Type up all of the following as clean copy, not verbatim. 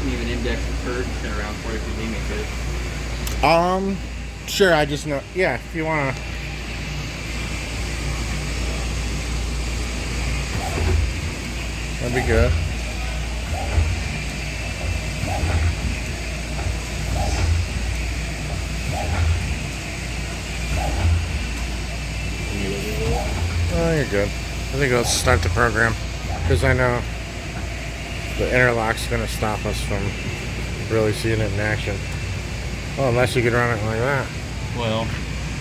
can even index the curve and turn around for you if you need me to. Sure, I just know, yeah, if you wanna. That'd be good. Oh, you're good. I think I'll start the program because I know the interlock's gonna stop us from really seeing it in action. Well, unless you could run it like that. Well,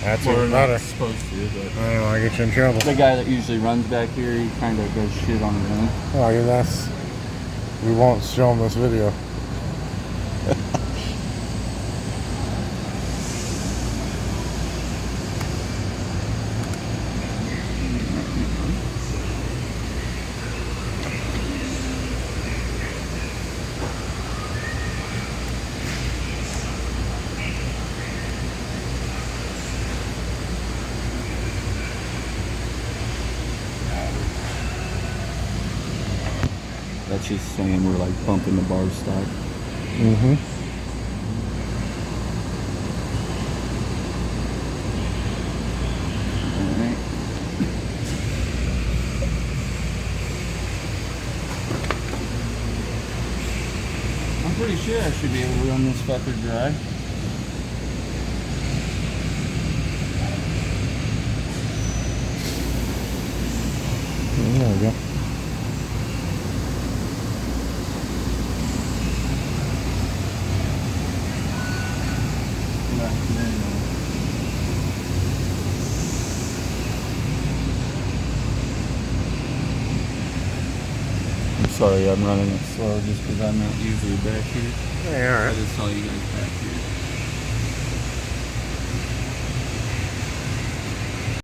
That's we're even not better. supposed to, but I don't want to get you in trouble. the guy that usually runs back here, he kind of does shit on his own. Oh, yeah, that's. We won't show him this video. That's just saying we're like bumping the bar stock. Mm-hmm. Alright. I'm pretty sure I should be able to run this fucker dry. There we go. I'm sorry I'm running it slow just because I'm not usually back here. Yeah, I alright. just saw you guys back here.